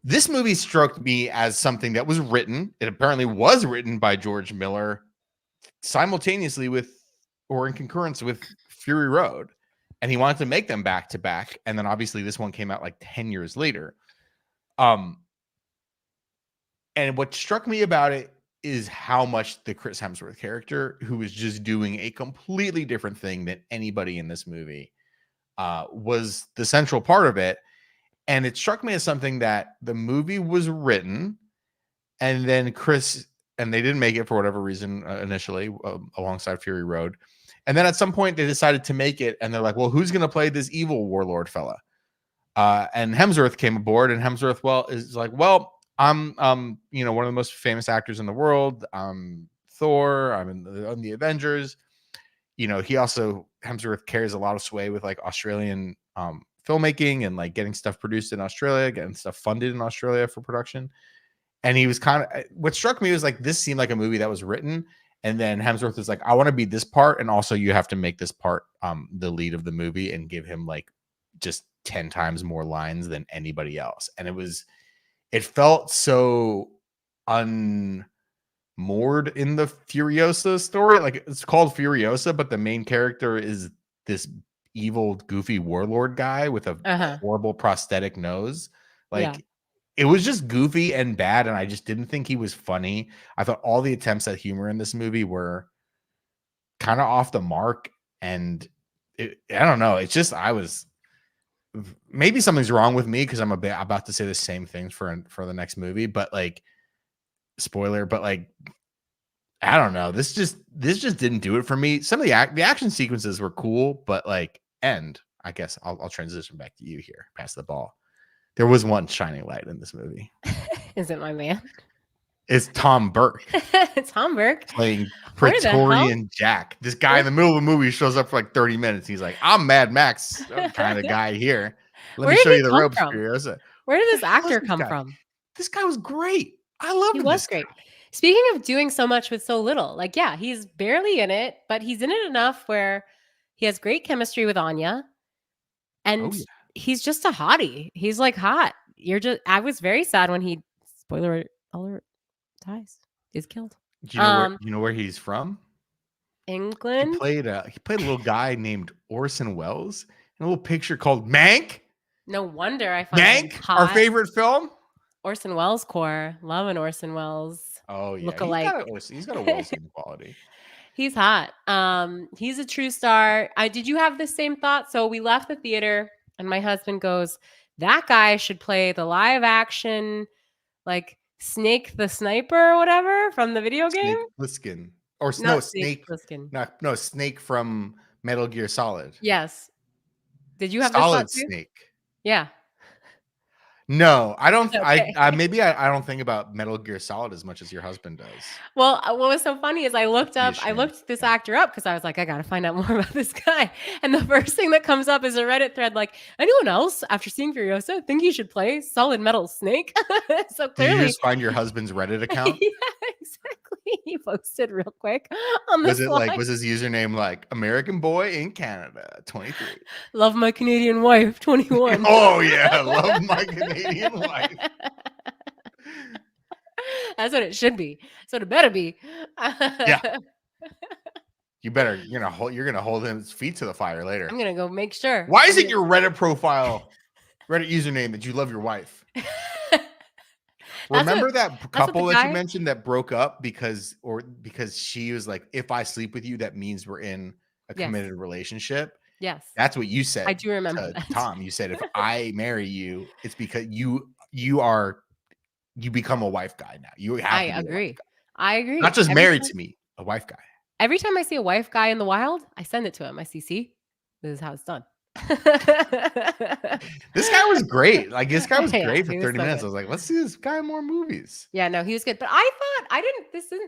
This movie struck me as something that was written. It apparently was written by George Miller simultaneously with, or in concurrence with, Fury Road. And he wanted to make them back to back. And then obviously this one came out like 10 years later. And what struck me about it is how much the Chris Hemsworth character, who was just doing a completely different thing than anybody in this movie, was the central part of it. And it struck me as something that the movie was written, and then Chris, and they didn't make it for whatever reason initially alongside Fury Road. And then at some point they decided to make it, and they're like, well, who's going to play this evil warlord fella? And Hemsworth came aboard, and Hemsworth, is like, well, I'm, one of the most famous actors in the world. I'm Thor. I'm in the Avengers. Hemsworth carries a lot of sway with like Australian filmmaking and like getting stuff produced in Australia, getting stuff funded in Australia for production. And he was what struck me was like, this seemed like a movie that was written. And then Hemsworth was like, I want to be this part. And also you have to make this part the lead of the movie and give him like just 10 times more lines than anybody else. And it felt so unmoored in the Furiosa story. Like, it's called Furiosa, but the main character is this evil, goofy warlord guy with a horrible prosthetic nose. It was just goofy and bad, and I just didn't think he was funny. I thought all the attempts at humor in this movie were kind of off the mark, and I don't know. It's just maybe something's wrong with me because I'm about to say the same things for the next movie, but like, spoiler, but like, I don't know. This just didn't do it for me. Some of the action sequences were cool, but like, I guess I'll transition back to you here. Pass the ball. There was one shining light in this movie. Is it my man? It's Tom Burke. Tom Burke playing Praetorian Jack. This guy in the middle of the movie shows up for like 30 minutes. He's like, I'm Mad Max kind of guy here. Let me show you the ropes, Furiosa. Where did this actor come from? This guy was great. I love him. He was great. Speaking of doing so much with so little, like, yeah, he's barely in it, but he's in it enough where he has great chemistry with Anya. And he's just a hottie. He's like hot. I was very sad when he, spoiler alert, dies. He's killed. Do you know where he's from? England. He played a little guy named Orson Welles in a little picture called Mank. No wonder I find Mank, our favorite film. Orson Welles core. Love an Orson Welles. Oh yeah, look-alike. He's got a Welles quality. He's hot. He's a true star. Did you have the same thought? So we left the theater, and my husband goes, "That guy should play the live action, like Snake the Sniper or whatever from the video game." Snake Plissken. Or no, Snake Plissken. No, Snake from Metal Gear Solid. Yes. Did you have Solid this thought too? Snake? Yeah. No, I don't. Okay. I don't think about Metal Gear Solid as much as your husband does. Well, what was so funny is I looked this actor up because I was like, I got to find out more about this guy. And the first thing that comes up is a Reddit thread like, anyone else after seeing Furiosa think he should play Solid Metal Snake? So clearly, did you just find your husband's Reddit account? Yeah, exactly. He posted real quick on the slide. Was his username like American Boy in Canada 23? Love my Canadian wife 21. Oh yeah, love my Canadian wife. That's what it should be. That's what it better be. Yeah. You're gonna hold his feet to the fire later. I'm gonna go make sure. Why is it your Reddit profile, Reddit username that you love your wife? Remember that couple that you mentioned that broke up because she was like, if I sleep with you, that means we're in a committed relationship. Yes. That's what you said. I do remember to that. Tom, you said, if I marry you, it's because you become a wife guy now. You have to be a wife guy. I agree. Not just married to me, a wife guy. Every time I see a wife guy in the wild, I send it to him. I see, this is how it's done. This guy was great. Like, this guy was great for 30 minutes. Good. I was like, let's see this guy in more movies. Yeah, no, he was good. But I thought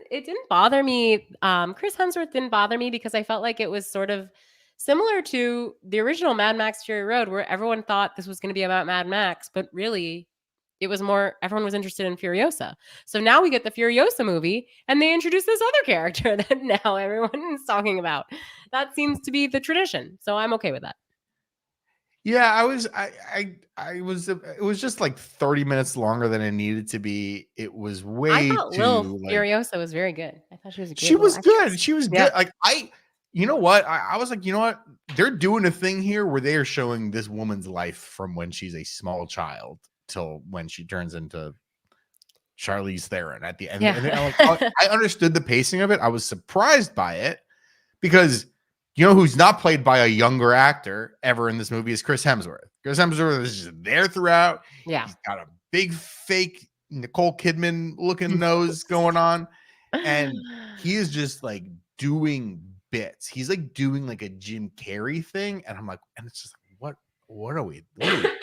it didn't bother me. Chris Hemsworth didn't bother me because I felt like it was sort of similar to the original Mad Max Fury Road, where everyone thought this was going to be about Mad Max, but really it was more, everyone was interested in Furiosa. So now we get the Furiosa movie and they introduce this other character that now everyone is talking about. That seems to be the tradition. So I'm okay with that. Yeah, it was just like 30 minutes longer than it needed to be. It was way I thought too Furiosa was very good. I thought she was good. She was good. She was good. Like you know what? I was like, you know what? They're doing a thing here where they are showing this woman's life from when she's a small child till when she turns into Charlize Theron at the end. Yeah. And I understood the pacing of it. I was surprised by it because you know who's not played by a younger actor ever in this movie is Chris Hemsworth. Chris Hemsworth is just there throughout. Yeah. He's got a big fake Nicole Kidman looking nose going on. And he is just like doing bits. He's like doing like a Jim Carrey thing. And I'm like, and it's just like, what are we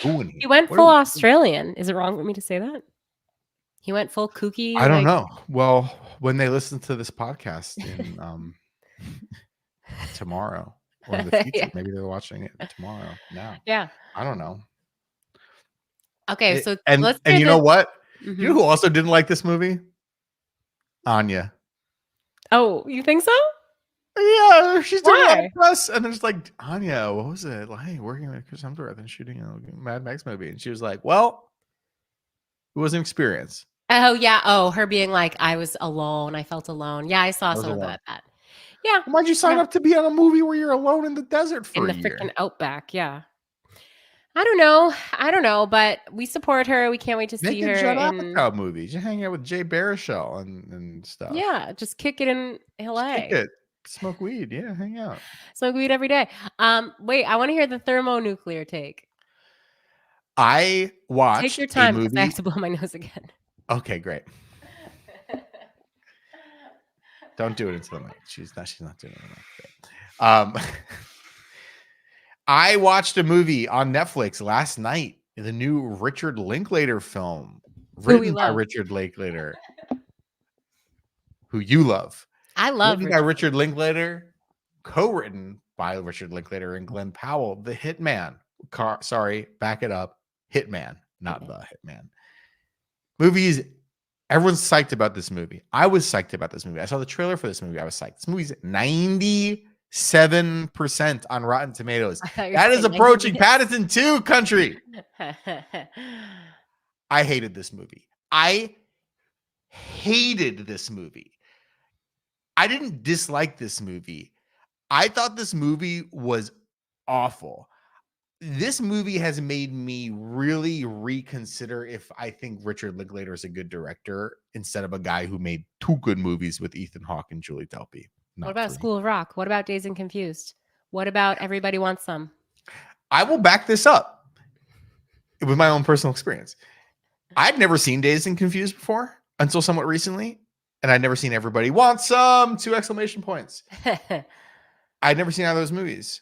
doing here? He went full Australian. Is it wrong for me to say that? He went full kooky. I don't know. Well, when they listen to this podcast in tomorrow or in the future, maybe they're watching it tomorrow. Now, yeah, I don't know. Okay, so and you know what? You know who also didn't like this movie? Anya. Oh, you think so? Yeah, she's doing a lot of press, and it's like, Anya, what was it like working with Chris Hemsworth and shooting a Mad Max movie? And she was like, well, it was an experience. Oh yeah. Oh, her being like, I was alone. I felt alone. Yeah, I saw some of that. Yeah. Why'd you sign up to be on a movie where you're alone in the desert for a year? In the freaking outback? Yeah. I don't know, but we support her. We can't wait to see her in movies. You hang out with Jay Baruchel and stuff. Yeah, just kick it in LA. Just kick it. Smoke weed. Yeah, hang out. Smoke weed every day. Wait, I want to hear the thermonuclear take. I watched. Take your time because I have to blow my nose again. Okay, great. Don't do it until the night. She's not doing it. I watched a movie on Netflix last night, the new Richard Linklater film, written by Richard Linklater, who you love. I love written by Richard Linklater, co-written by Richard Linklater and Glenn Powell, the Hitman. Sorry, back it up. Hitman, not the Hitman. Movies. Everyone's psyched about this movie. I was psyched about this movie. I saw the trailer for this movie. I was psyched. This movie's 97% on Rotten Tomatoes. That is approaching Paddington 2 country. I hated this movie. I didn't dislike this movie. I thought this movie was awful. This movie has made me really reconsider if I think Richard Linklater is a good director instead of a guy who made 2 good movies with Ethan Hawke and Julie Delpy. What about School of Rock? What about Dazed and Confused? What about Everybody Wants Some? I will back this up with my own personal experience. I'd never seen Dazed and Confused before until somewhat recently, and I'd never seen Everybody Wants Some! 2 exclamation points. I'd never seen either of those movies.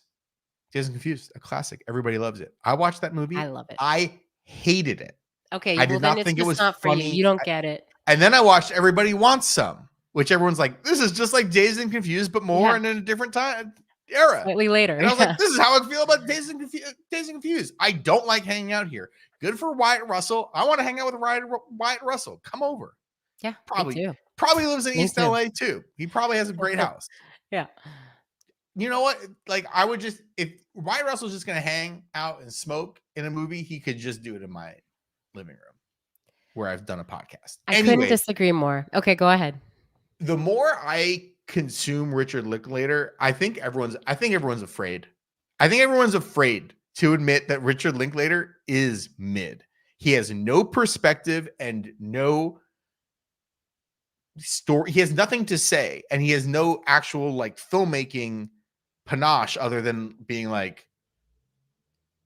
Dazed and Confused, a classic. Everybody loves it. I watched that movie. I love it. I hated it. Okay, I did not think it was not funny. For you. You don't get it. And then I watched Everybody Wants Some, which everyone's like, this is just like Dazed and Confused, but more and in a different time era. Slightly later. And I was like, this is how I feel about Dazed and Confused. I don't like hanging out here. Good for Wyatt Russell. I want to hang out with Wyatt Russell. Come over. Yeah, probably lives in East LA too. He probably has a great house. Yeah. You know what? Like, I would just, if Wyatt Russell's just going to hang out and smoke in a movie, he could just do it in my living room. where I've done a podcast. I couldn't disagree more. Okay, go ahead. The more I consume Richard Linklater, I think everyone's afraid. I think everyone's afraid to admit that Richard Linklater is mid. He has no perspective and no story. He has nothing to say, and he has no actual like filmmaking panache other than being like,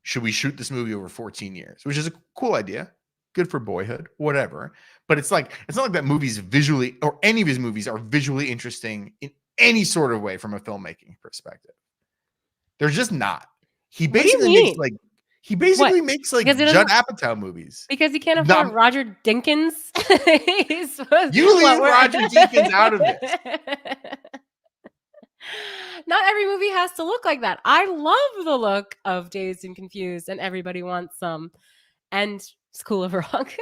should we shoot this movie over 14 years? Which is a cool idea. Good for Boyhood, whatever. But it's not like that movie's visually, or any of his movies are visually interesting in any sort of way from a filmmaking perspective. They're just not. He basically makes like Judd Apatow movies. Because he can't afford Roger Deakins. You leave Roger Deakins out of this. Not every movie has to look like that. I love the look of Dazed and Confused and Everybody Wants Some and School of Rock.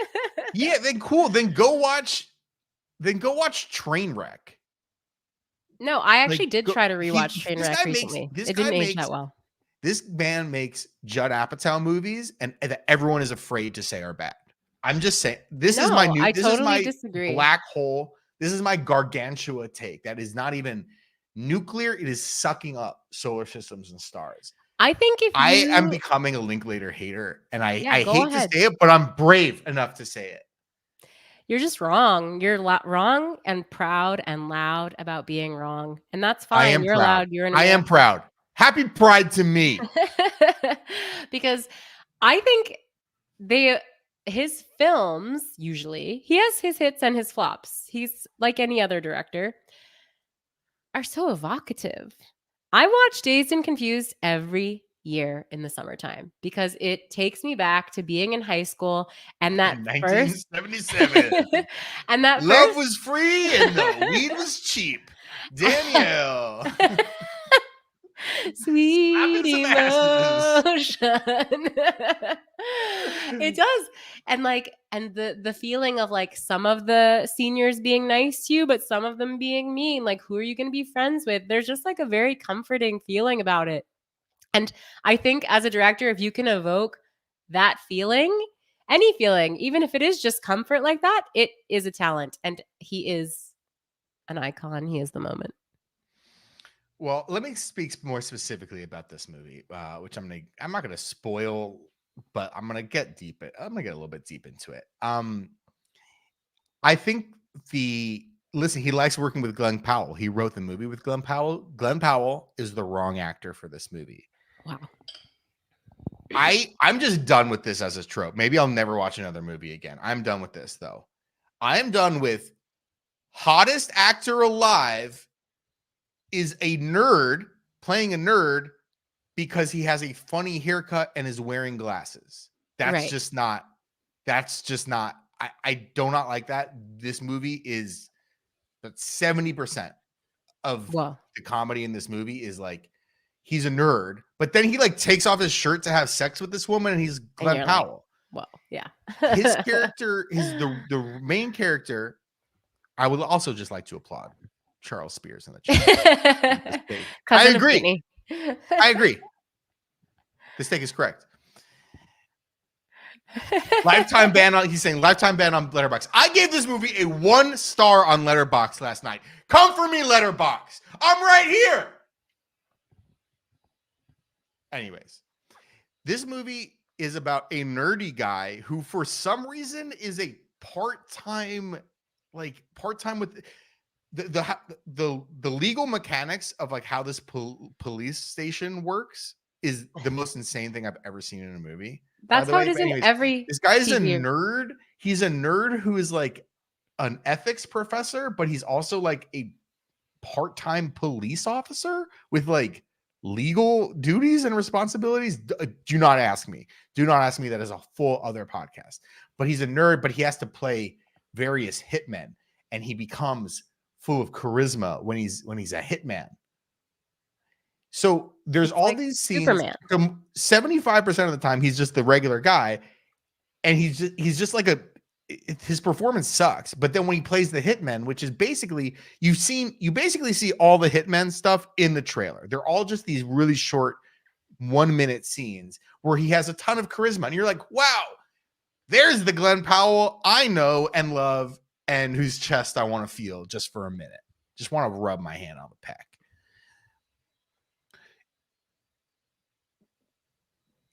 Yeah, then cool. Then go watch Trainwreck. No, I actually did try to rewatch Trainwreck recently. It didn't age that well. This man makes Judd Apatow movies and that everyone is afraid to say are bad. I'm just saying, this is my disagree. Black hole. This is my gargantua take. That is not even nuclear. It is sucking up solar systems and stars. I think I am becoming a Linklater hater, and I hate to say it, but I'm brave enough to say it. You're just wrong. You're wrong and proud and loud about being wrong. And that's fine. You're loud. I am proud. Happy Pride to me. Because I think his films, usually, he has his hits and his flops. He's like any other director, are so evocative. I watch Dazed and Confused every year in the summertime because it takes me back to being in high school and that 1977 and that love was free and the weed was cheap. Danielle. Sweet emotion. It does. And the feeling of like some of the seniors being nice to you, but some of them being mean, like who are you going to be friends with? There's just like a very comforting feeling about it. And I think as a director, if you can evoke that feeling, any feeling, even if it is just comfort like that, it is a talent. And he is an icon. He is the moment. Well, let me speak more specifically about this movie, which I'm not gonna spoil, but I'm gonna get a little bit deep into it. I think he likes working with Glenn Powell. He wrote the movie with Glenn Powell. Glenn Powell is the wrong actor for this movie. Wow. I'm just done with this as a trope. Maybe I'll never watch another movie again. I'm done with this though. I am done with hottest actor alive is a nerd playing a nerd because he has a funny haircut and is wearing glasses. That's just not, I do not like that. This movie is 70% of the comedy in this movie is like, he's a nerd, but then he like takes off his shirt to have sex with this woman and he's Glenn Powell. His character is the main character. I would also just like to applaud Charles Spears in the chat. I agree. I agree. This take is correct. Lifetime ban on. He's saying lifetime ban on Letterboxd. I gave this movie a 1 star on Letterboxd last night. Come for me, Letterboxd. I'm right here. Anyways, this movie is about a nerdy guy who, for some reason, is a part-time with the legal mechanics of like how this police station works is the most insane thing I've ever seen in a movie. That's how it is in every. This guy is a nerd. He's a nerd who is like an ethics professor, but he's also like a part-time police officer with like legal duties and responsibilities. Do not ask me. Do not ask me. That is a full other podcast. But he's a nerd, but he has to play various hitmen, and he becomes full of charisma when he's a hitman. So there's all these scenes. 75% of the time, he's just the regular guy, and he's just like his performance sucks. But then when he plays the hitman, which is basically you basically see all the hitman stuff in the trailer. They're all just these really short 1-minute scenes where he has a ton of charisma, and you're like, wow, There's the Glenn Powell I know and love and whose chest I want to feel just for a minute. Just want to rub my hand on the peck.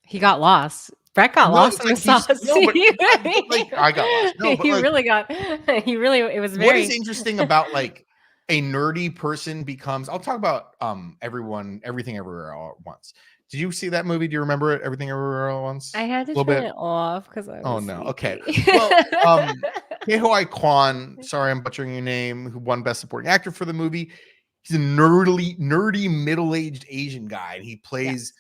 He got lost. Brett got lost in the sauce. No, but I got lost. No, but he really got. He really. It was very. What is interesting about like a nerdy person becomes? I'll talk about everything, everywhere, all at once. Did you see that movie? Do you remember it? Everything, everywhere, all at once. I had to turn it off because I was. Oh no. Sleepy. Okay. Well, Kei Kwan. Sorry, I'm butchering your name. Who won Best Supporting Actor for the movie? He's a nerdy, middle-aged Asian guy, and he plays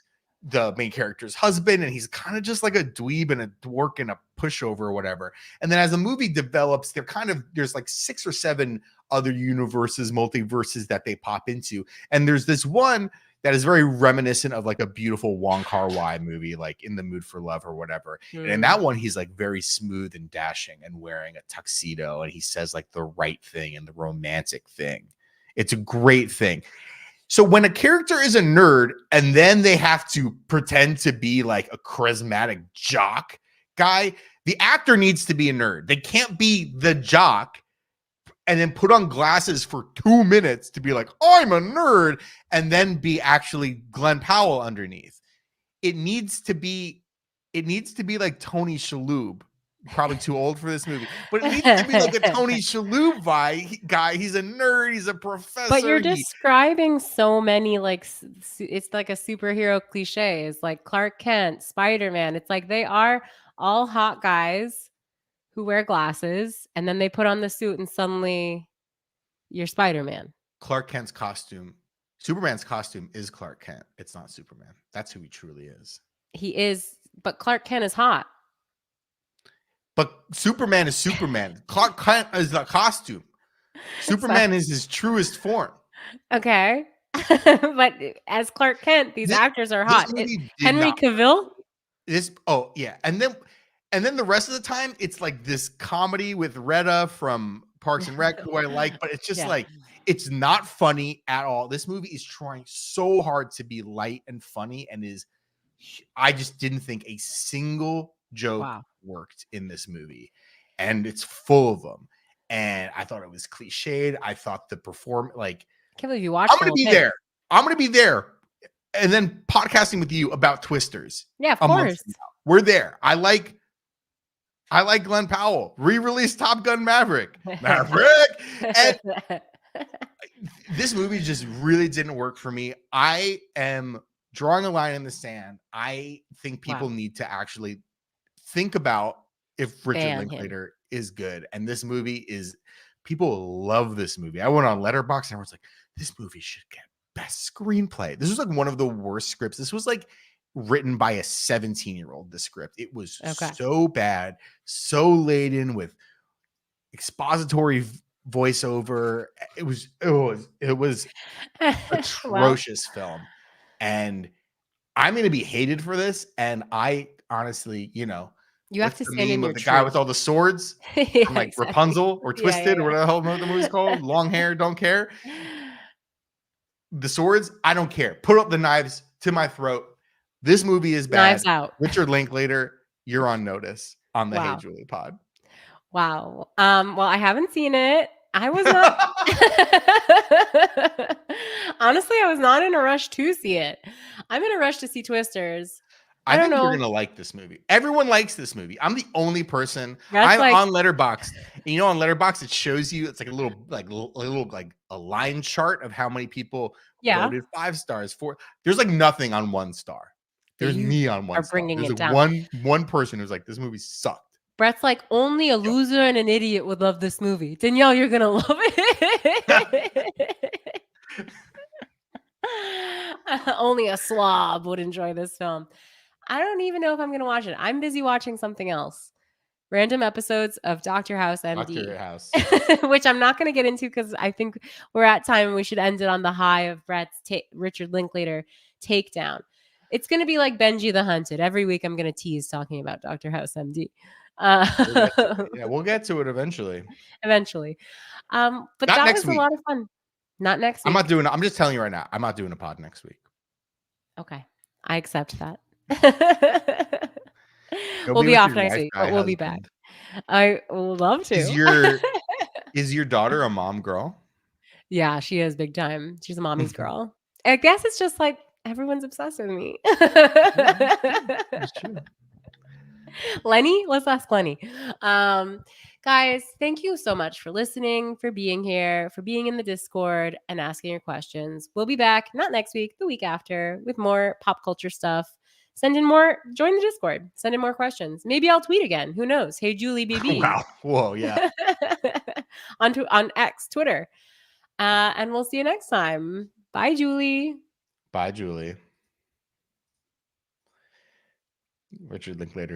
the main character's husband, and he's kind of just like a dweeb and a dork and a pushover or whatever. And then as the movie develops, there's like 6 or 7 other universes, multiverses that they pop into. And there's this one that is very reminiscent of like a beautiful Wong Kar-wai movie, like In the Mood for Love or whatever. And in that one, he's like very smooth and dashing and wearing a tuxedo, and he says like the right thing and the romantic thing. It's a great thing. So when a character is a nerd and then they have to pretend to be like a charismatic jock guy, the actor needs to be a nerd. They can't be the jock and then put on glasses for 2 minutes to be like, I'm a nerd, and then be actually Glenn Powell underneath. It needs to be like Tony Shalhoub. Probably too old for this movie, but it needs to be like a Tony Shalhoub guy. He's a nerd. He's a professor. But you're describing so many, like, it's like a superhero cliche. It's like Clark Kent, Spider-Man. It's like they are all hot guys who wear glasses, and then they put on the suit, and suddenly you're Spider-Man. Clark Kent's costume, Superman's costume is Clark Kent. It's not Superman. That's who he truly is. He is, but Clark Kent is hot. But Superman is Superman. Clark Kent is the costume. Superman is his truest form. Okay. But as Clark Kent, these actors are hot. Henry Cavill? And then the rest of the time, it's like this comedy with Retta from Parks and Rec, who I like, but it's just like, it's not funny at all. This movie is trying so hard to be light and funny, and I just didn't think a single joke worked in this movie, and it's full of them. And I thought it was cliched. I thought the performance, like, I can't believe you watched. I'm gonna be there, and then podcasting with you about Twisters. Yeah, of course. We're there. I like Glenn Powell. Re-release Top Gun Maverick. And this movie just really didn't work for me. I am drawing a line in the sand. I think people need to actually think about if Richard Linklater is good. And this movie is, people love this movie. I went on Letterboxd and everyone's like, this movie should get best screenplay. This was like one of the worst scripts. This was like written by a 17-year-old, the script. It was so bad, so laden with expository voiceover. It was atrocious film. And I'm going to be hated for this. And I honestly, you have to stand in your the guy with all the swords, from like Rapunzel or Twisted or whatever the hell the movie's called. Long hair, don't care. The swords, I don't care. Put up the knives to my throat. This movie is bad. Knives out. Richard Linklater, you're on notice on the Hey Julie pod. Wow. Well, I haven't seen it. I was not. Honestly, I was not in a rush to see it. I'm in a rush to see Twisters. I think you're gonna like this movie. Everyone likes this movie. I'm the only person. I'm on Letterboxd. And on Letterboxd, it shows you. It's like a little line chart of how many people voted 5 stars. There's like nothing on 1 star. There's me on 1 star. There's it down. One person who's like, this movie sucked. Brett's like, only a loser and an idiot would love this movie. Danielle, you're gonna love it. Only a slob would enjoy this film. I don't even know if I'm going to watch it. I'm busy watching something else. Random episodes of Dr. House MD. Dr. House. Which I'm not going to get into because I think we're at time and we should end it on the high of Brett's Richard Linklater takedown. It's going to be like Benji the Hunted. Every week I'm going to tease talking about Dr. House MD. We'll get to it eventually. But that was a lot of fun. Not next week. I'm just telling you right now, I'm not doing a pod next week. Okay. I accept that. We'll be off next week, but we'll be back. I would love to. Is your daughter a mom girl? Yeah, she is big time. She's a mommy's girl. I guess it's just like everyone's obsessed with me. That's true. Lenny, let's ask Lenny. Guys, thank you so much for listening, for being here, for being in the Discord and asking your questions. We'll be back, not next week, the week after, with more pop culture stuff. Send in more, join the Discord, send in more questions. Maybe I'll tweet again. Who knows? Hey, Julie BB. Wow. Whoa, yeah. on X, Twitter. And we'll see you next time. Bye, Julie. Bye, Julie. Richard Linklater.